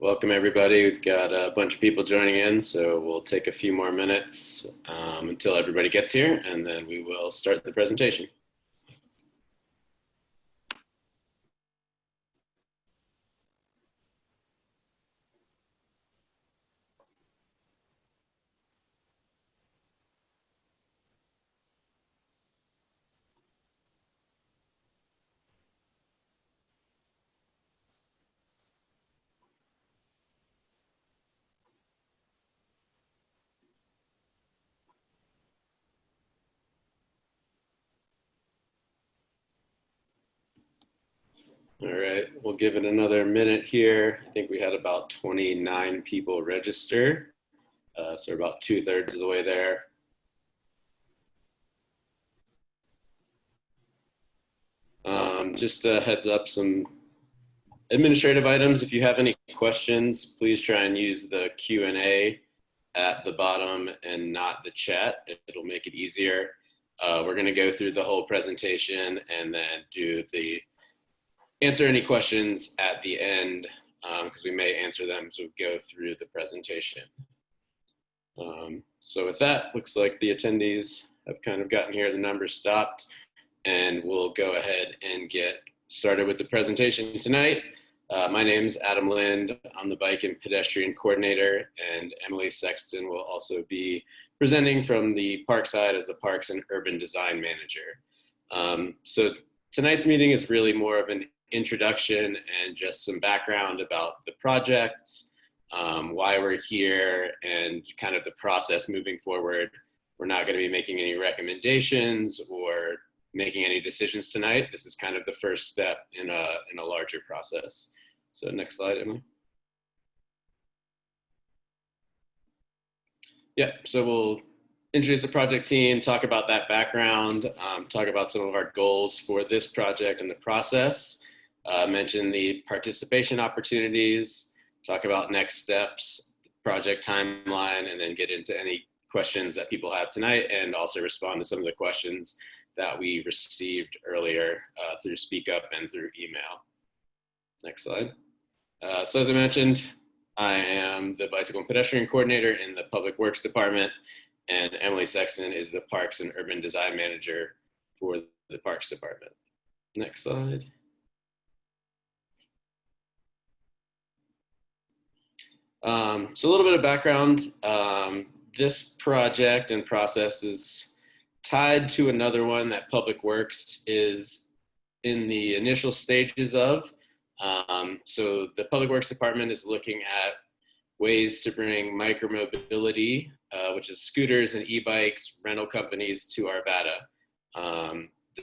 Welcome everybody. We've got a bunch of people joining in, so we'll take a few more minutes until everybody gets here, and then we will start the presentation. All right, we'll give it another minute here. I think we had about 29 people register, so we're about 2/3 of the way there. Just a heads up, some administrative items. If you have any questions, please try and use the Q&A at the bottom and not the chat. It'll make it easier. We're going to go through the whole presentation and then answer any questions at the end because we may answer them as we go through the presentation. So with that, looks like the attendees have kind of gotten here, the numbers stopped, and we'll go ahead and get started with the presentation tonight. My name is Adam Lind. I'm the Bike and Pedestrian Coordinator, and Emily Sexton will also be presenting from the park side as the Parks and Urban Design Manager. So tonight's meeting is really more of an introduction and just some background about the project, why we're here, and kind of the process moving forward. We're not going to be making any recommendations or making any decisions tonight. This is kind of the first step in a larger process. So next slide, Emily. Yeah, so we'll introduce the project team, talk about that background, talk about some of our goals for this project and the process, mention the participation opportunities, talk about next steps, project timeline, and then get into any questions that people have tonight, and also respond to some of the questions that we received earlier through Speak Up and through email. Next slide. So as I mentioned, I am the Bicycle and Pedestrian Coordinator in the Public Works Department, and Emily Sexton is the Parks and Urban Design Manager for the Parks Department. Next slide. So a little bit of background. This project and process is tied to another one that Public Works is in the initial stages of. So the Public Works Department is looking at ways to bring micromobility, which is scooters and e-bikes rental companies, to Arvada.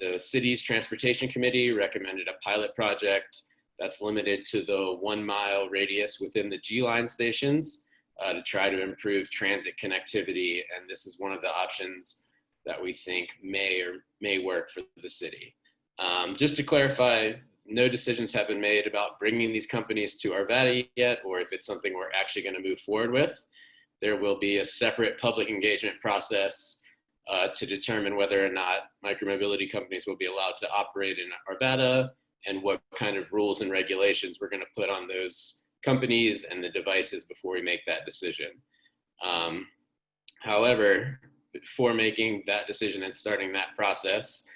The city's transportation committee recommended a pilot project that's limited to the 1 mile radius within the G line stations to try to improve transit connectivity. And this is one of the options that we think may work for the city. Just to clarify, no decisions have been made about bringing these companies to Arvada yet, or if it's something we're actually going to move forward with. There will be a separate public engagement process to determine whether or not micromobility companies will be allowed to operate in Arvada, and what kind of rules and regulations we're going to put on those companies and the devices before we make that decision. However, before making that decision and starting that process,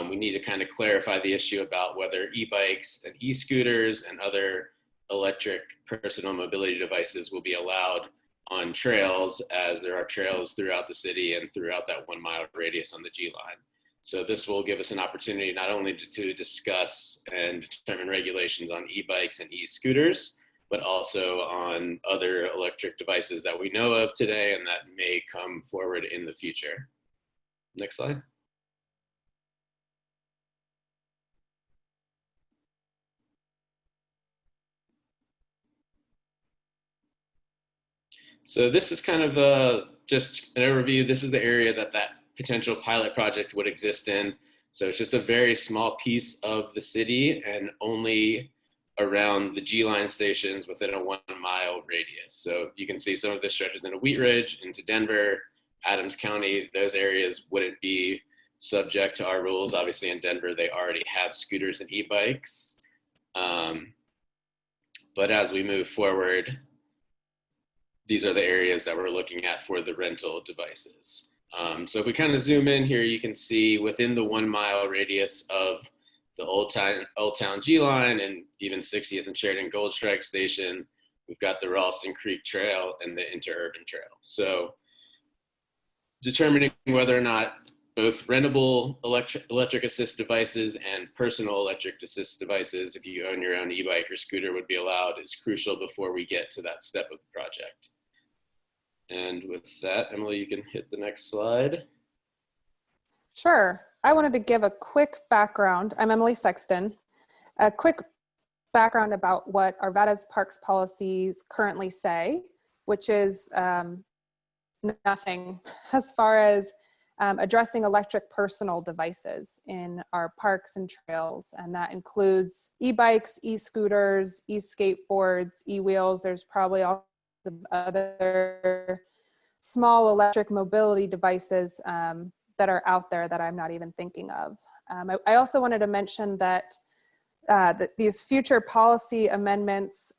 we need to kind of clarify the issue about whether e-bikes and e-scooters and other electric personal mobility devices will be allowed on trails, as there are trails throughout the city and throughout that 1 mile radius on the G line. So this will give us an opportunity not only to discuss and determine regulations on e-bikes and e-scooters, but also on other electric devices that we know of today and that may come forward in the future. Next slide. So this is kind of just an overview. This is the area that potential pilot project would exist in. So it's just a very small piece of the city and only around the G line stations within a 1 mile radius. So you can see some of this stretches into Wheat Ridge, into Denver, Adams County. Those areas wouldn't be subject to our rules. Obviously in Denver, they already have scooters and e-bikes. But as we move forward, these are the areas that we're looking at for the rental devices. So if we kind of zoom in here, you can see within the 1 mile radius of the Old Town G line and even 60th and Sheridan Gold Strike Station, we've got the Ralston Creek Trail and the Interurban Trail. So determining whether or not both rentable electric assist devices and personal electric assist devices, if you own your own e-bike or scooter, would be allowed is crucial before we get to that step of the project. And with that, Emily, you can hit the next slide. Sure. I wanted to give a quick background. I'm Emily Sexton. A quick background about what Arvada's parks policies currently say, which is nothing as far as addressing electric personal devices in our parks and trails. And that includes e-bikes, e-scooters, e-skateboards, e-wheels. There's probably all the other small electric mobility devices that are out there that I'm not even thinking of. I also wanted to mention that, that these future policy amendments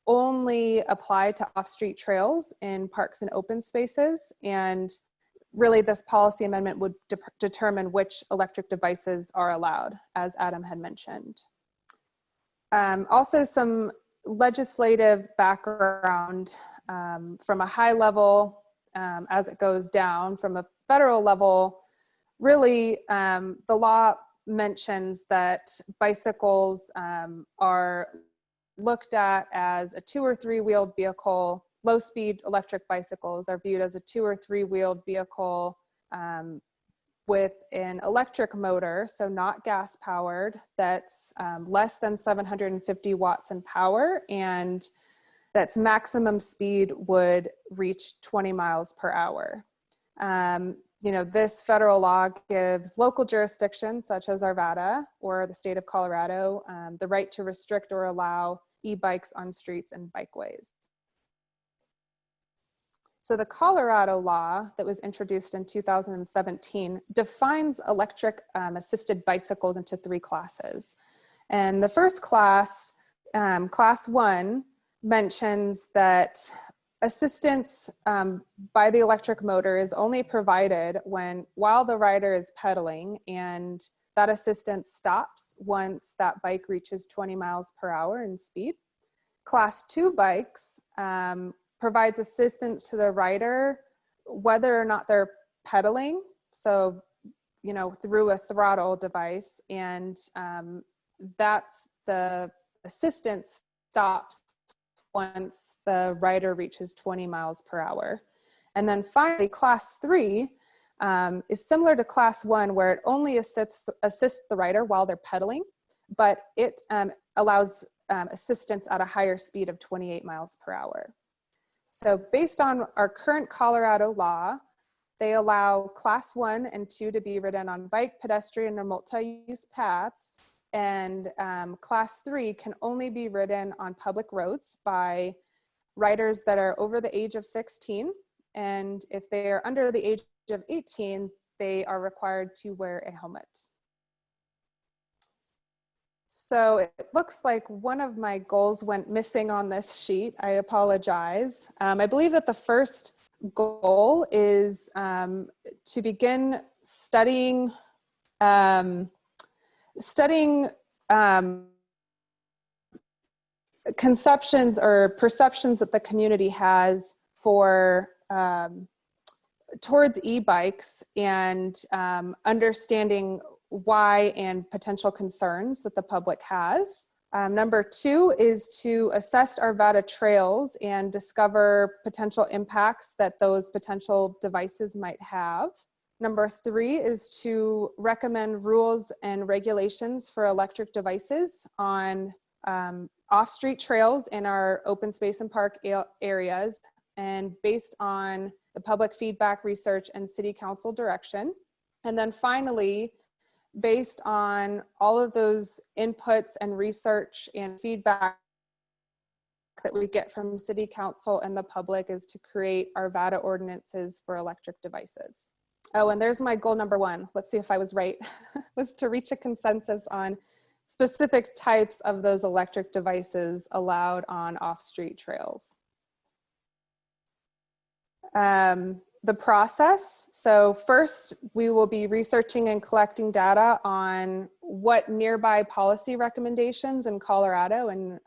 only apply to off-street trails in parks and open spaces. And really this policy amendment would determine which electric devices are allowed, as Adam had mentioned. Also some legislative background from a high level as it goes down from a federal level. Really, the law mentions that bicycles are looked at as a 2 or 3 wheeled vehicle. Low speed electric bicycles are viewed as a 2 or 3 wheeled vehicle with an electric motor, so not gas powered, that's less than 750 watts in power, and that's maximum speed would reach 20 miles per hour. You know, this federal law gives local jurisdictions such as Arvada or the state of Colorado the right to restrict or allow e-bikes on streets and bikeways. So the Colorado law that was introduced in 2017 defines electric assisted bicycles into 3 classes. And the first class, class 1, mentions that assistance by the electric motor is only provided while the rider is pedaling, and that assistance stops once that bike reaches 20 miles per hour in speed. Class 2 bikes provides assistance to the rider whether or not they're pedaling, so you know, through a throttle device, and that's the assistance stops once the rider reaches 20 miles per hour. And then finally, class 3 is similar to class 1, where it only assists the rider while they're pedaling, but it allows assistance at a higher speed of 28 miles per hour. So based on our current Colorado law, they allow class 1 and 2 to be ridden on bike, pedestrian, or multi-use paths. And class 3 can only be ridden on public roads by riders that are over the age of 16. And if they are under the age of 18, they are required to wear a helmet. So it looks like one of my goals went missing on this sheet. I apologize. I believe that the first goal is to begin studying conceptions or perceptions that the community has for towards e-bikes, and understanding why and potential concerns that the public has. Number 2 is to assess Arvada trails and discover potential impacts that those potential devices might have. Number 3 is to recommend rules and regulations for electric devices on off-street trails in our open space and park areas, and based on the public feedback, research, and city council direction. And then finally, based on all of those inputs and research and feedback that we get from city council and the public, is to create Arvada ordinances for electric devices. Oh, and there's my goal number 1. Let's see if I was right. Was to reach a consensus on specific types of those electric devices allowed on off-street trails. The process. So first, we will be researching and collecting data on what nearby policy recommendations in Colorado and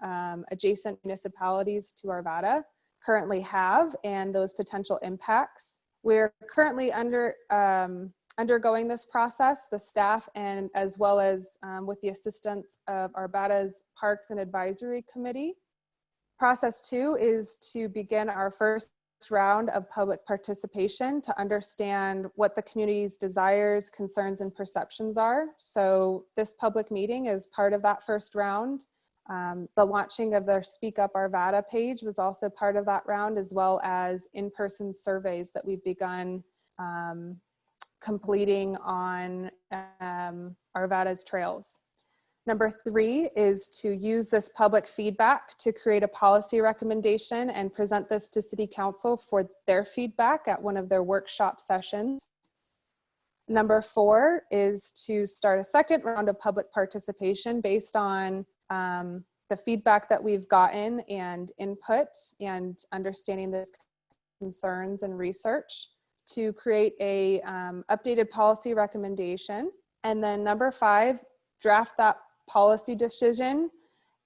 adjacent municipalities to Arvada currently have and those potential impacts. We're currently undergoing this process, the staff, and as well as with the assistance of Arvada's Parks and Advisory Committee. Process 2 is to begin our first round of public participation to understand what the community's desires, concerns, and perceptions are. So this public meeting is part of that first round. The launching of their Speak Up Arvada page was also part of that round, as well as in-person surveys that we've begun completing on Arvada's trails. Number 3 is to use this public feedback to create a policy recommendation and present this to City Council for their feedback at one of their workshop sessions. Number 4 is to start a second round of public participation based on the feedback that we've gotten and input and understanding those concerns and research to create a updated policy recommendation. And then number 5, draft that policy decision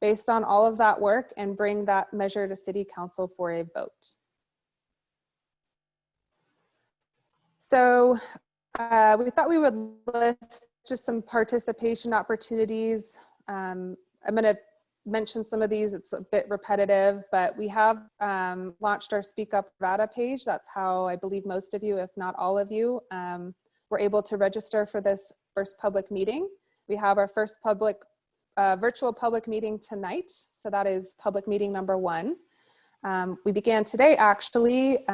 based on all of that work and bring that measure to City Council for a vote. So we thought we would list just some participation opportunities. I'm going to mention some of these. It's a bit repetitive, but we have launched our Speak Up Arvada page. That's how I believe most of you, if not all of you, were able to register for this first public meeting. We have our first virtual public meeting tonight. So that is public meeting number 1. We began today actually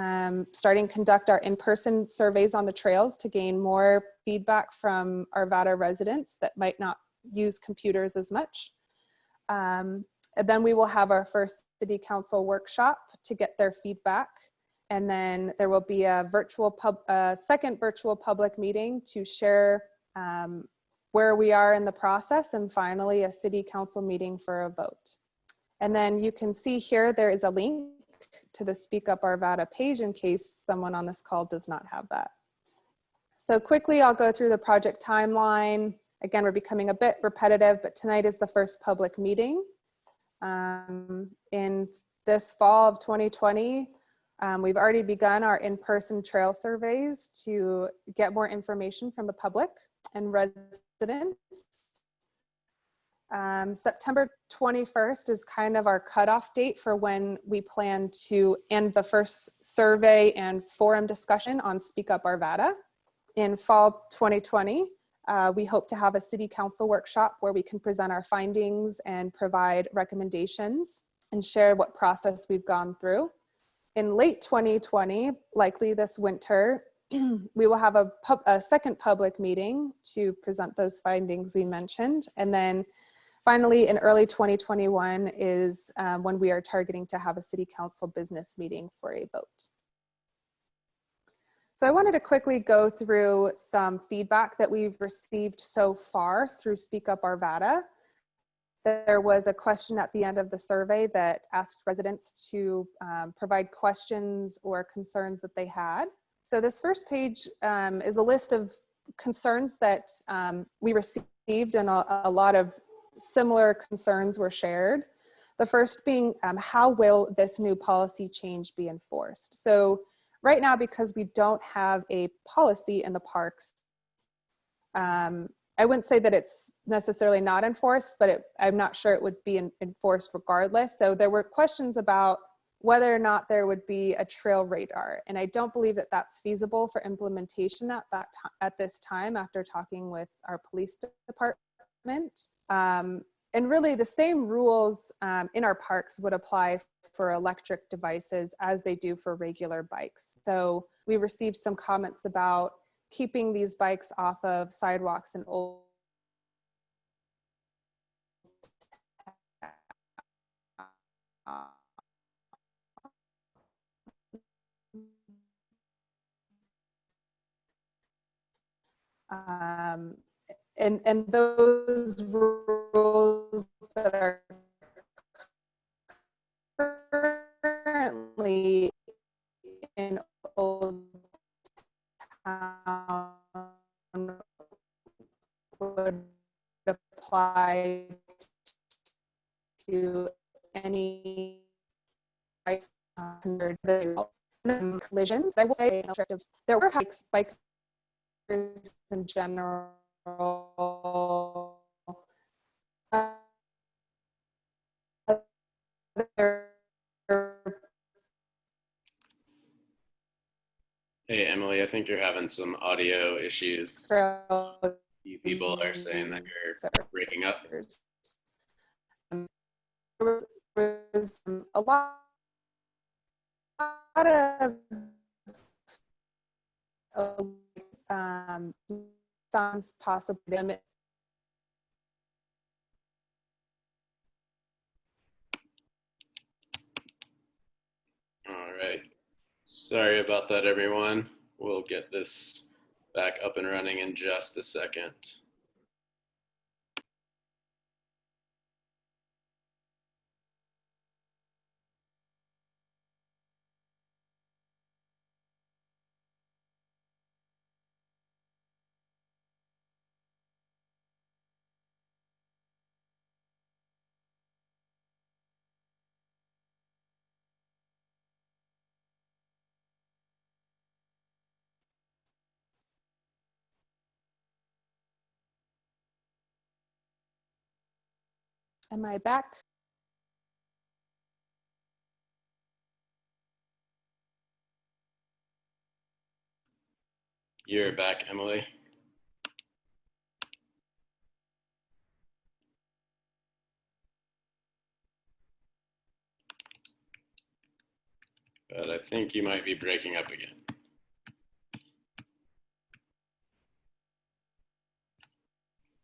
starting to conduct our in-person surveys on the trails to gain more feedback from Arvada residents that might not use computers as much. And then we will have our first City Council workshop to get their feedback. And then there will be a second virtual public meeting to share where we are in the process, and finally a City Council meeting for a vote. And then you can see here there is a link to the Speak Up Arvada page in case someone on this call does not have that. So quickly I'll go through the project timeline. Again, we're becoming a bit repetitive, but tonight is the first public meeting. In this fall of 2020, we've already begun our in-person trail surveys to get more information from the public and residents. September 21st is kind of our cutoff date for when we plan to end the first survey and forum discussion on Speak Up Arvada. In fall 2020, we hope to have a City Council workshop where we can present our findings and provide recommendations and share what process we've gone through. In late 2020, likely this winter, we will have a second public meeting to present those findings we mentioned. And then finally, in early 2021 is when we are targeting to have a City Council business meeting for a vote. So I wanted to quickly go through some feedback that we've received so far through Speak Up Arvada. There was a question at the end of the survey that asked residents to provide questions or concerns that they had. So this first page is a list of concerns that we received, and a lot of similar concerns were shared. The first being, how will this new policy change be enforced? So right now, because we don't have a policy in the parks, I wouldn't say that it's necessarily not enforced, but I'm not sure it would be enforced regardless. So there were questions about whether or not there would be a trail radar. And I don't believe that that's feasible for implementation at this time after talking with our police department. And really the same rules in our parks would apply for electric devices as they do for regular bikes. So we received some comments about keeping these bikes off of sidewalks and old and those rules that are currently in Old Town would apply to any bikes under the collisions. I will say there were bikers in general. Hey, Emily, I think you're having some audio issues. You people are saying that you're breaking up. There was a lot of sounds possibly limit. All right. Sorry about that, everyone. We'll get this back up and running in just a second. Am I back? You're back, Emily. But I think you might be breaking up again.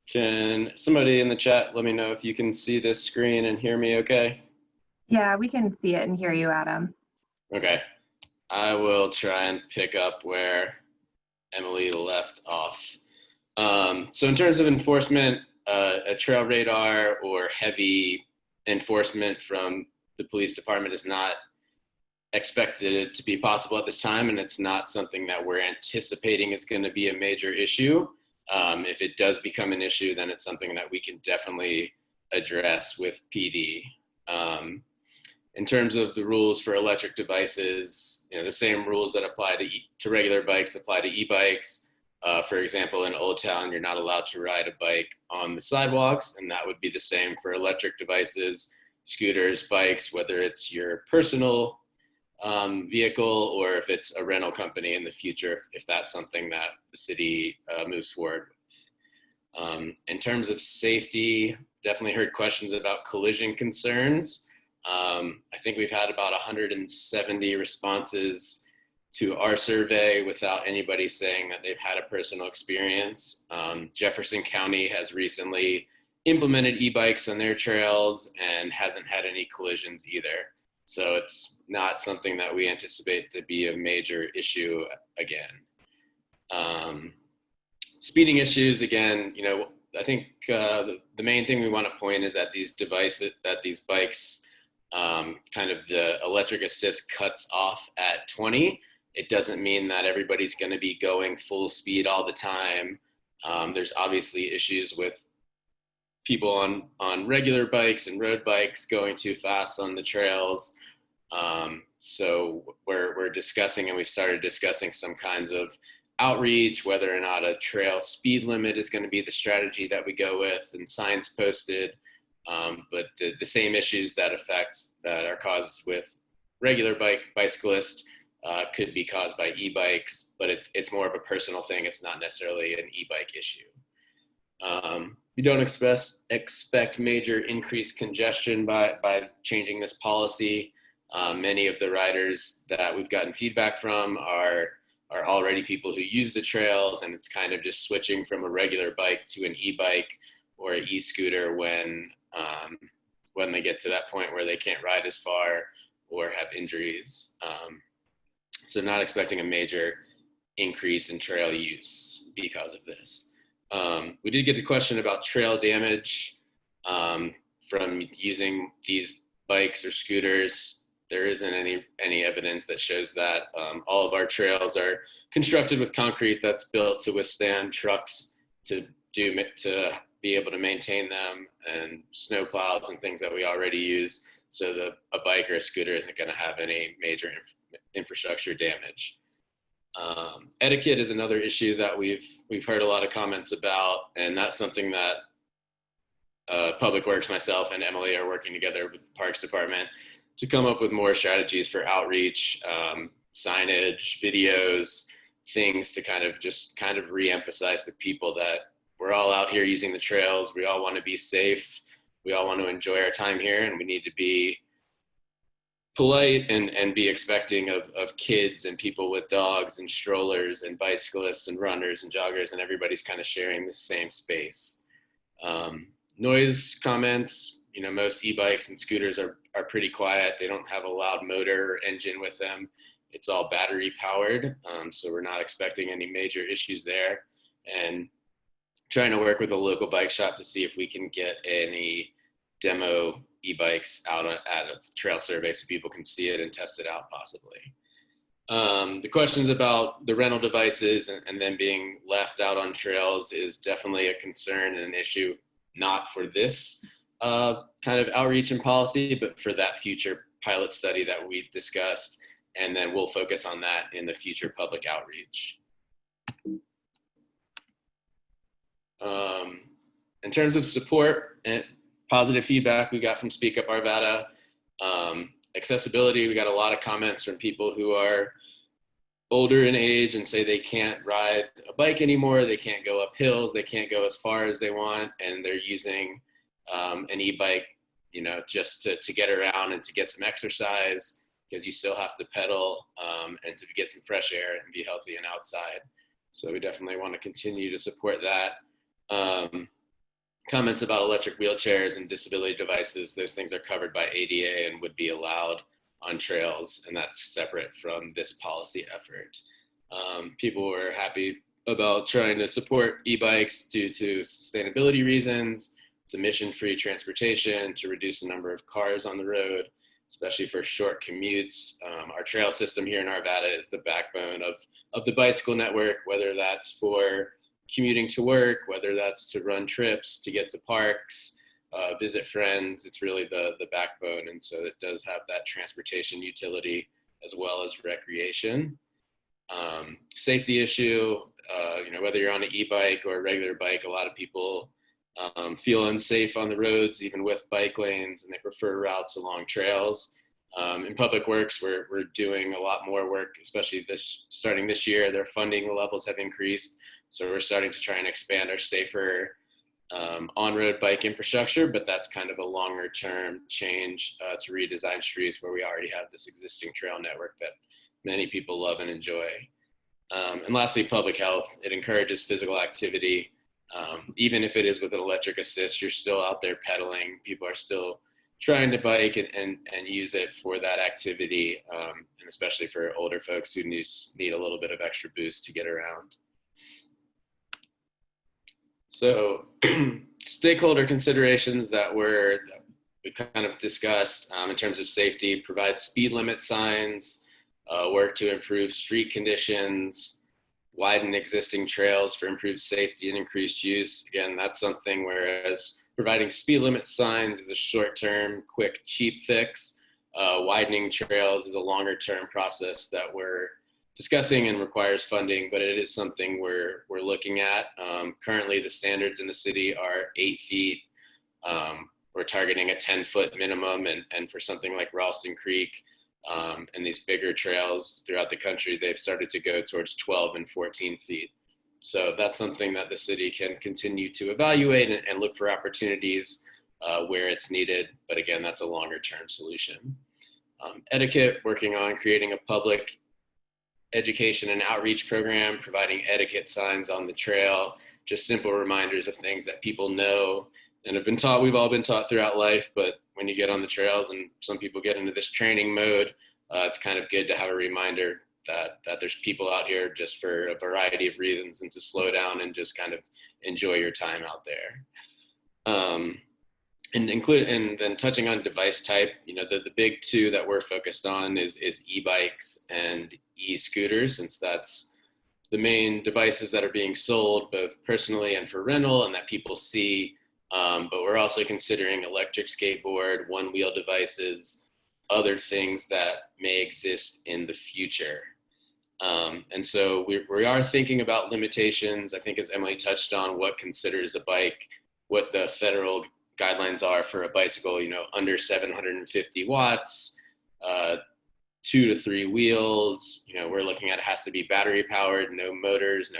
Can somebody in the chat let me know if you can see this screen and hear me okay? Yeah, we can see it and hear you, Adam. Okay. I will try and pick up where Emily left off. So in terms of enforcement, a trail radar or heavy enforcement from the police department is not expected to be possible at this time, and it's not something that we're anticipating is going to be a major issue. If it does become an issue, then it's something that we can definitely address with PD. In terms of the rules for electric devices, the same rules that apply to regular bikes apply to e-bikes. For example, in Old Town, you're not allowed to ride a bike on the sidewalks, and that would be the same for electric devices, scooters, bikes, whether it's your personal vehicle or if it's a rental company in the future, if that's something that the city moves forward with. In terms of safety, definitely heard questions about collision concerns. I think we've had about 170 responses to our survey without anybody saying that they've had a personal experience. Jefferson County has recently implemented e-bikes on their trails and hasn't had any collisions either. So it's not something that we anticipate to be a major issue again. Speeding issues, again, I think the main thing we want to point is that these devices, that these bikes, kind of the electric assist cuts off at 20. It doesn't mean that everybody's going to be going full speed all the time. There's obviously issues with people on regular bikes and road bikes going too fast on the trails. So we're discussing, and we've started discussing some kinds of outreach, whether or not a trail speed limit is going to be the strategy that we go with, and signs posted. But the same issues that are caused with regular bicyclists could be caused by e-bikes, but it's more of a personal thing. It's not necessarily an e-bike issue. We don't expect major increased congestion by changing this policy. Many of the riders that we've gotten feedback from are already people who use the trails, and it's kind of just switching from a regular bike to an e-bike or an e-scooter when they get to that point where they can't ride as far or have injuries. So not expecting a major increase in trail use because of this. We did get a question about trail damage from using these bikes or scooters. There isn't any evidence that shows that. All of our trails are constructed with concrete that's built to withstand trucks to be able to maintain them, and snow plows and things that we already use. So a bike or a scooter isn't going to have any major infrastructure damage. Etiquette is another issue that we've heard a lot of comments about, and that's something that Public Works, myself, and Emily are working together with the Parks Department to come up with more strategies for outreach, signage, videos, things to kind of re-emphasize to people that we're all out here using the trails. We all want to be safe. We all want to enjoy our time here, and we need to be polite and be expecting of kids and people with dogs and strollers and bicyclists and runners and joggers, and everybody's kind of sharing the same space. Noise comments, most e-bikes and scooters are pretty quiet. They don't have a loud motor or engine with them. It's all battery powered. So we're not expecting any major issues there, and trying to work with a local bike shop to see if we can get any demo e-bikes out at a trail survey so people can see it and test it out possibly. The questions about the rental devices and them being left out on trails is definitely a concern and an issue, not for this kind of outreach and policy, but for that future pilot study that we've discussed. And then we'll focus on that in the future public outreach. In terms of support and positive feedback we got from Speak Up Arvada, accessibility, we got a lot of comments from people who are older in age and say they can't ride a bike anymore, they can't go up hills, they can't go as far as they want, and they're using an e-bike, just to get around and to get some exercise, because you still have to pedal and to get some fresh air and be healthy and outside. So we definitely want to continue to support that. Comments about electric wheelchairs and disability devices, those things are covered by ADA and would be allowed on trails, and that's separate from this policy effort. People were happy about trying to support e-bikes due to sustainability reasons, it's emission-free transportation, to reduce the number of cars on the road, especially for short commutes. Our trail system here in Arvada is the backbone of the bicycle network, whether that's for commuting to work, whether that's to run trips, to get to parks, visit friends. It's really the backbone, and so it does have that transportation utility as well as recreation. Safety issue, whether you're on an e-bike or a regular bike, a lot of people feel unsafe on the roads, even with bike lanes, and they prefer routes along trails. In Public Works, we're doing a lot more work, especially starting this year. Their funding levels have increased, so we're starting to try and expand our safer on-road bike infrastructure, but that's kind of a longer term change to redesign streets where we already have this existing trail network that many people love and enjoy. And lastly, public health. It encourages physical activity. Even if it is with an electric assist, you're still out there pedaling. People are still trying to bike and use it for that activity, and especially for older folks who need a little bit of extra boost to get around. So stakeholder considerations that we kind of discussed in terms of safety: provide speed limit signs, work to improve street conditions, widen existing trails for improved safety and increased use. Again, that's something, whereas providing speed limit signs is a short-term, quick, cheap fix, widening trails is a longer-term process that we're discussing and requires funding, but it is something we're looking at. Currently, the standards in the city are 8 feet. We're targeting a 10-foot minimum, and for something like Ralston Creek and these bigger trails throughout the country, they've started to go towards 12 and 14 feet. So that's something that the city can continue to evaluate and look for opportunities where it's needed. But again, that's a longer-term solution. Etiquette, working on creating a public education and outreach program, providing etiquette signs on the trail, just simple reminders of things that people know and have been taught. We've all been taught throughout life, but when you get on the trails and some people get into this training mode, it's kind of good to have a reminder that there's people out here just for a variety of reasons, and to slow down and just kind of enjoy your time out there. And then touching on device type, the big two that we're focused on is e-bikes and e-scooters, since that's the main devices that are being sold both personally and for rental and that people see. But we're also considering electric skateboard, one-wheel devices, other things that may exist in the future. And so we are thinking about limitations. I think, as Emily touched on, what considers a bike, what the federal guidelines are for a bicycle, under 750 watts, 2 to 3 wheels. We're looking at it has to be battery powered, no motors,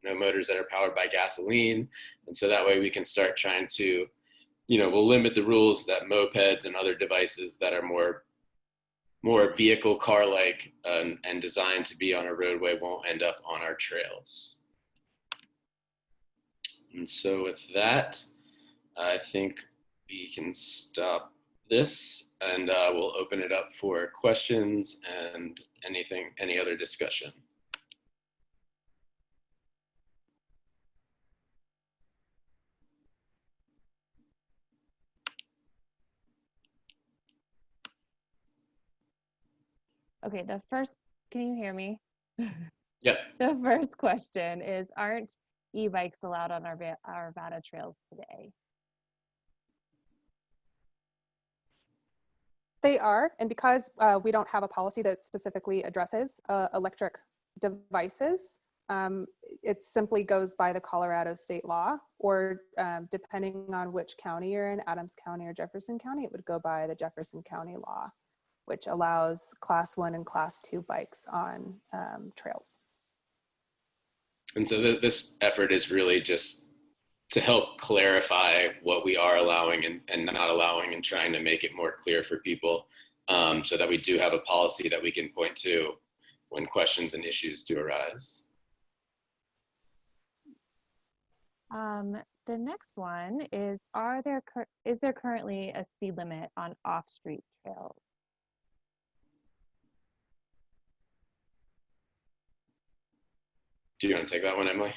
no motors that are powered by gasoline. And so that way we can start trying to, we'll limit the rules that mopeds and other devices that are more vehicle car-like and designed to be on a roadway won't end up on our trails. And so with that, I think we can stop this, and we'll open it up for questions and any other discussion. Okay, can you hear me? Yep. The first question is, aren't e-bikes allowed on our Arvada trails today? They are, and because we don't have a policy that specifically addresses electric devices, it simply goes by the Colorado state law, or depending on which county you're in, Adams County or Jefferson County, it would go by the Jefferson County law, which allows Class 1 and Class 2 bikes on trails. And so this effort is really just to help clarify what we are allowing and not allowing, and trying to make it more clear for people, so that we do have a policy that we can point to when questions and issues do arise. The next one is, is there currently a speed limit on off-street trails? Do you want to take that one, Emily?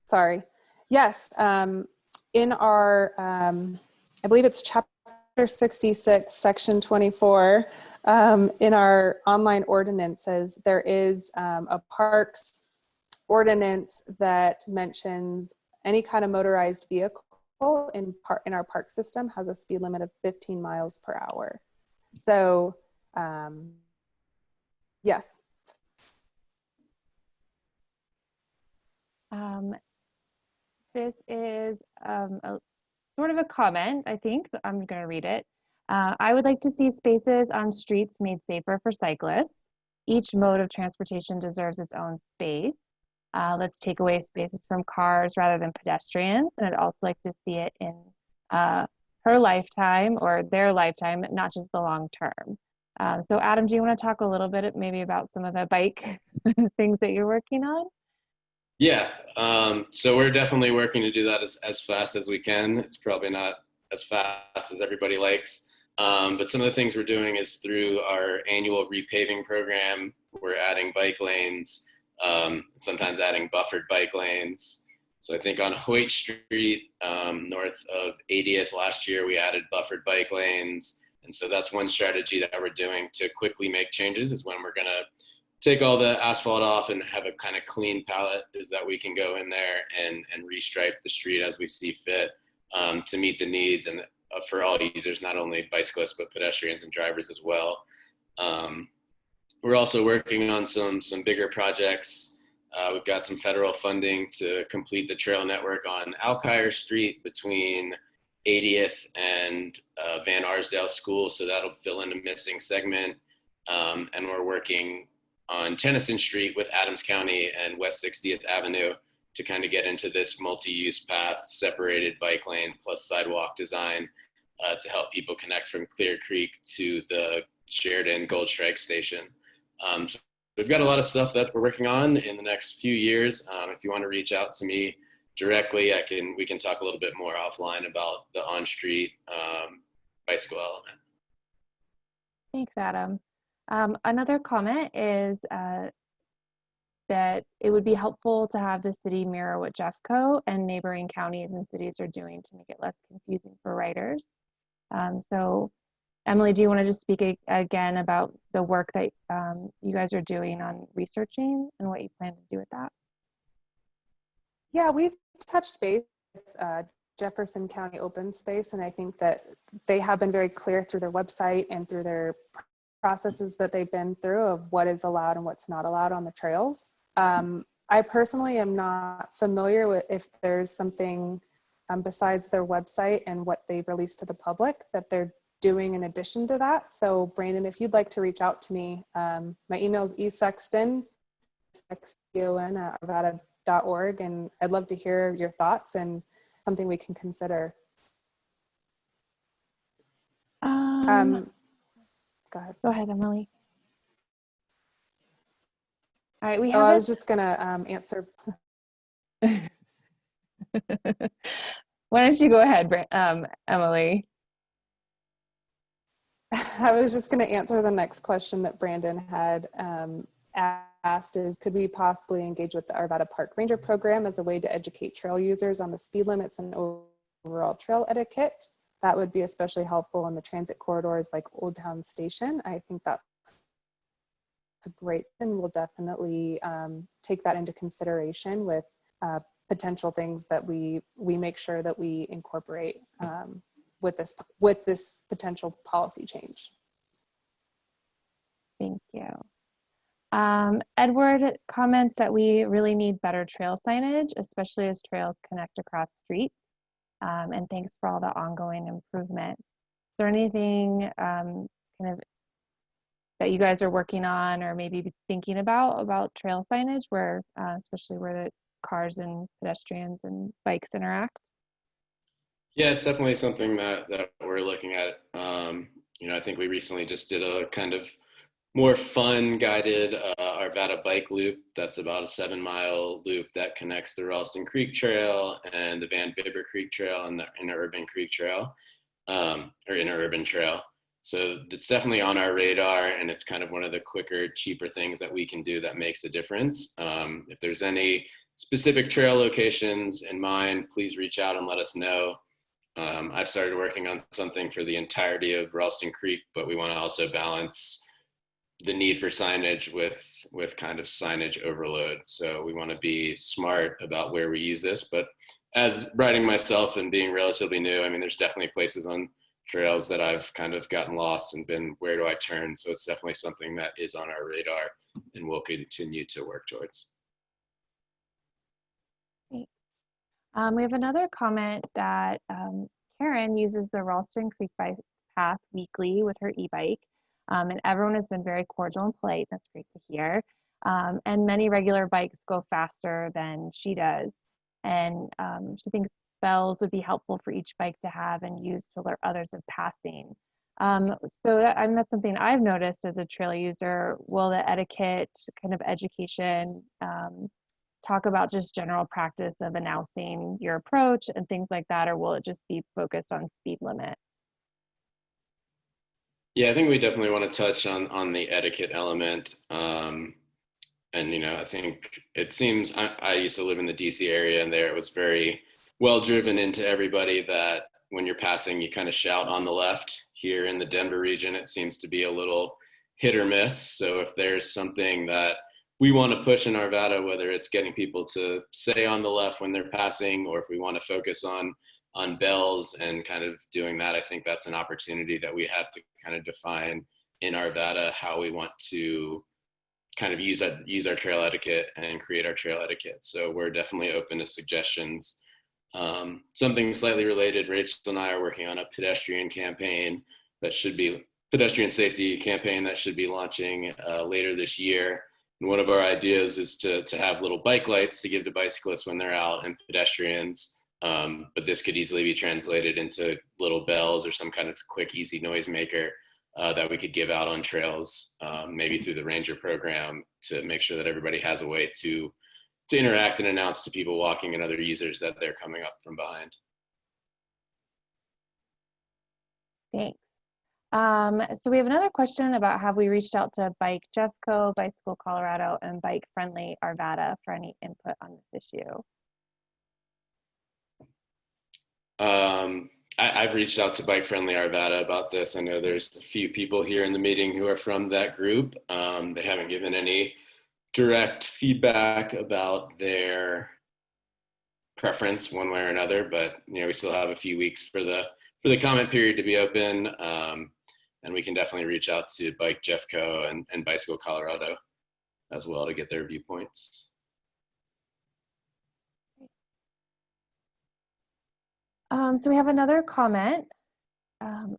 Sorry. Yes, in our, I believe it's chapter 66, section 24, in our online ordinances, there is a parks ordinance that mentions any kind of motorized vehicle in our park system has a speed limit of 15 miles per hour. So, yes. This is sort of a comment, I think. I'm going to read it. I would like to see spaces on streets made safer for cyclists. Each mode of transportation deserves its own space. Let's take away spaces from cars rather than pedestrians. And I'd also like to see it in her lifetime or their lifetime, not just the long term. So Adam, do you want to talk a little bit maybe about some of the bike things that you're working on? Yeah, so we're definitely working to do that as fast as we can. It's probably not as fast as everybody likes, but some of the things we're doing is through our annual repaving program. We're adding bike lanes, sometimes adding buffered bike lanes. So I think on Hoyt Street, north of 80th last year, we added buffered bike lanes. And so that's one strategy that we're doing to quickly make changes, is when we're gonna take all the asphalt off and have a kind of clean palette, is that we can go in there and restripe the street as we see fit, to meet the needs and for all users, not only bicyclists, but pedestrians and drivers as well. We're also working on some bigger projects. We've got some federal funding to complete the trail network on Alkire Street between 80th and Van Arsdale School. So that'll fill in a missing segment. And we're working on Tennyson Street with Adams County and West 60th Avenue to kind of get into this multi-use path, separated bike lane plus sidewalk design, to help people connect from Clear Creek to the Sheridan Gold Strike station. So we've got a lot of stuff that we're working on in the next few years. If you want to reach out to me directly, we can talk a little bit more offline about the on-street bicycle element. Thanks, Adam. Another comment is that it would be helpful to have the city mirror what Jeffco and neighboring counties and cities are doing to make it less confusing for riders. So Emily, do you want to just speak again about the work that you guys are doing on researching and what you plan to do with that? Yeah, we've touched base with Jefferson County Open Space, and I think that they have been very clear through their website and through their processes that they've been through of what is allowed and what's not allowed on the trails. I personally am not familiar with if there's something besides their website and what they've released to the public that they're doing in addition to that. So Brandon, if you'd like to reach out to me, my email is esexton, arvada.org, and I'd love to hear your thoughts and something we can consider. Go ahead. Go ahead, Emily. All right, we have. I was just gonna answer. Why don't you go ahead, Emily? I was just going to answer the next question that Brandon had asked is, could we possibly engage with the Arvada Park Ranger program as a way to educate trail users on the speed limits and overall trail etiquette? That would be especially helpful in the transit corridors like Old Town Station. I think that's a great, and we'll definitely take that into consideration with potential things that we make sure that we incorporate with this potential policy change. Thank you. Edward comments that we really need better trail signage, especially as trails connect across streets. And thanks for all the ongoing improvement. Is there anything kind of that you guys are working on or maybe thinking about trail signage where, especially where the cars and pedestrians and bikes interact? Yeah, it's definitely something that we're looking at. I think we recently just did a kind of more fun guided Arvada bike loop. That's about a 7-mile loop that connects the Ralston Creek Trail and the Van Bibber Creek Trail and the Interurban Creek Trail, or Interurban Trail. So it's definitely on our radar, and it's kind of one of the quicker, cheaper things that we can do that makes a difference. If there's any specific trail locations in mind, please reach out and let us know. I've started working on something for the entirety of Ralston Creek, but we want to also balance the need for signage with kind of signage overload. So we want to be smart about where we use this. But as riding myself and being relatively new, I mean, there's definitely places on trails that I've kind of gotten lost and been, where do I turn? So it's definitely something that is on our radar and we'll continue to work towards. We have another comment that Karen uses the Ralston Creek bike path weekly with her e-bike, and everyone has been very cordial and polite. That's great to hear. And many regular bikes go faster than she does. And she thinks bells would be helpful for each bike to have and use to alert others of passing. So that's something I've noticed as a trail user. Will the etiquette kind of education talk about just general practice of announcing your approach and things like that, or will it just be focused on speed limit? Yeah, I think we definitely want to touch on the etiquette element. And, I think it seems, I used to live in the DC area, and there it was very well driven into everybody that when you're passing, you kind of shout on the left. Here in the Denver region, it seems to be a little hit or miss. So if there's something that we want to push in Arvada, whether it's getting people to say on the left when they're passing, or if we want to focus on bells and kind of doing that, I think that's an opportunity that we have to kind of define in Arvada how we want to kind of use our trail etiquette and create our trail etiquette. So we're definitely open to suggestions. Something slightly related, Rachel and I are working on a pedestrian safety campaign that should be launching later this year. And one of our ideas is to have little bike lights to give to bicyclists when they're out and pedestrians. But this could easily be translated into little bells or some kind of quick, easy noisemaker that we could give out on trails, maybe through the Ranger program, to make sure that everybody has a way to interact and announce to people walking and other users that they're coming up from behind. Thanks. So we have another question about have we reached out to Bike Jeffco, Bicycle Colorado, and Bike Friendly Arvada for any input on this issue? I've reached out to Bike Friendly Arvada about this. I know there's a few people here in the meeting who are from that group. They haven't given any direct feedback about their preference one way or another, but we still have a few weeks for the comment period to be open, and we can definitely reach out to Bike Jeffco and Bicycle Colorado as well to get their viewpoints. So we have another comment.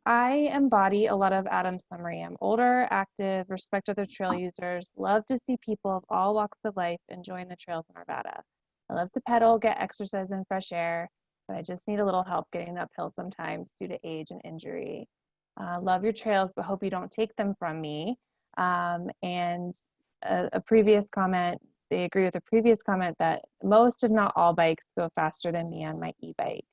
I embody a lot of Adam's summary. I'm older, active, respect other trail users, love to see people of all walks of life enjoying the trails in Arvada. I love to pedal, get exercise and fresh air, but I just need a little help getting uphill sometimes due to age and injury. Love your trails, but hope you don't take them from me. And a previous comment, they agree with a previous comment that most, if not all, bikes go faster than me on my e-bike.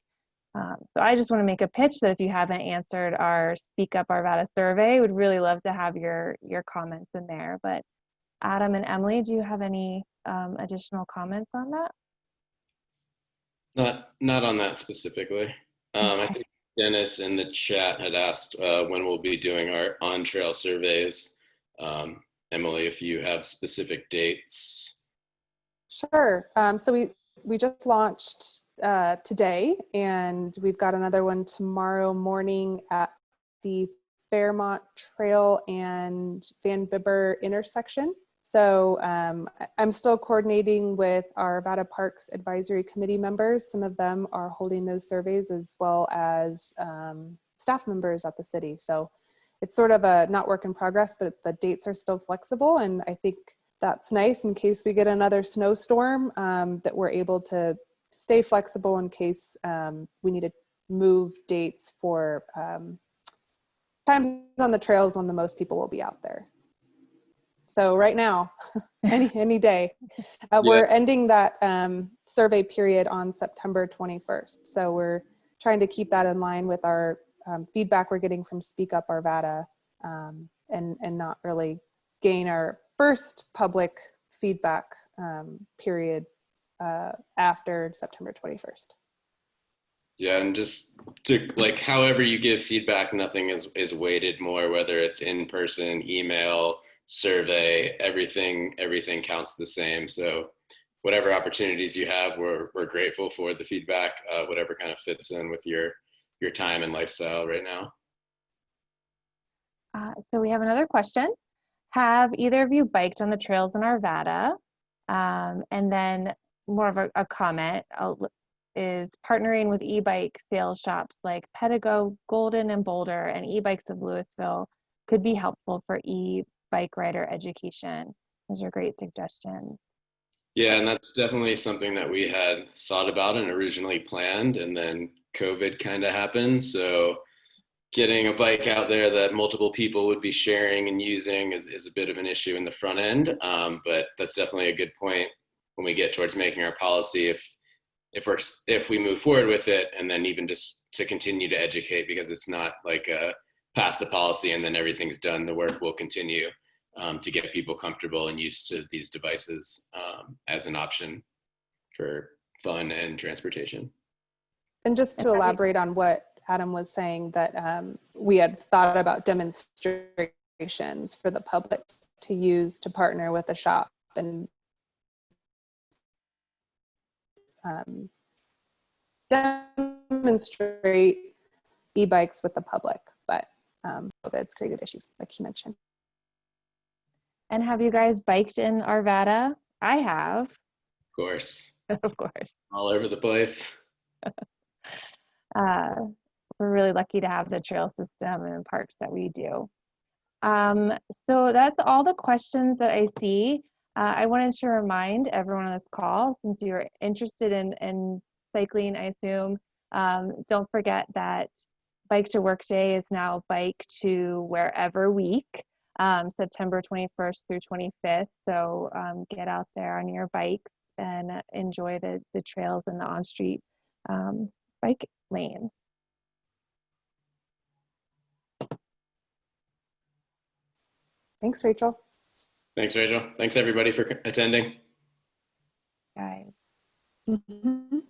So I just want to make a pitch that if you haven't answered our Speak Up Arvada survey, would really love to have your comments in there. But Adam and Emily, do you have any additional comments on that? Not on that specifically. I think Dennis in the chat had asked when we'll be doing our on-trail surveys. Emily, if you have specific dates. Sure. So we just launched today, and we've got another one tomorrow morning at the Fairmont Trail and Van Bibber intersection. So I'm still coordinating with our Arvada Parks Advisory Committee members. Some of them are holding those surveys, as well as staff members at the city. So it's sort of a not work in progress, but the dates are still flexible. And I think that's nice in case we get another snowstorm, that we're able to stay flexible in case we need to move dates for times on the trails when the most people will be out there. So right now, any day. We're ending that survey period on September 21st. So we're trying to keep that in line with our feedback we're getting from Speak Up Arvada, and not really gain our first public feedback period after September 21st. Yeah, and just to however you give feedback, nothing is weighted more, whether it's in person, email, survey, everything counts the same. So whatever opportunities you have, we're grateful for the feedback, whatever kind of fits in with your time and lifestyle right now. So we have another question. Have either of you biked on the trails in Arvada? And then more of a comment is partnering with e-bike sales shops like Pedigo, Golden, and Boulder, and e-bikes of Louisville could be helpful for e-bike rider education. Those are great suggestions. Yeah, and that's definitely something that we had thought about and originally planned, and then COVID kind of happened. So getting a bike out there that multiple people would be sharing and using is a bit of an issue in the front end. But that's definitely a good point when we get towards making our policy, if we move forward with it, and then even just to continue to educate, because it's not like pass the policy and then everything's done. The work will continue to get people comfortable and used to these devices as an option for fun and transportation. And just to elaborate on what Adam was saying, that we had thought about demonstrations for the public to use to partner with a shop and demonstrate e-bikes with the public, but COVID's created issues, like he mentioned. And have you guys biked in Arvada? I have. Of course. Of course. All over the place. We're really lucky to have the trail system and parks that we do. So that's all the questions that I see. I wanted to remind everyone on this call, since you're interested in cycling, I assume, don't forget that Bike to Work Day is now Bike to Wherever Week, September 21st through 25th. So get out there on your bikes and enjoy the trails and the on-street bike lanes. Thanks, Rachel. Thanks, Rachel. Thanks, everybody, for attending. Guys. Mhm.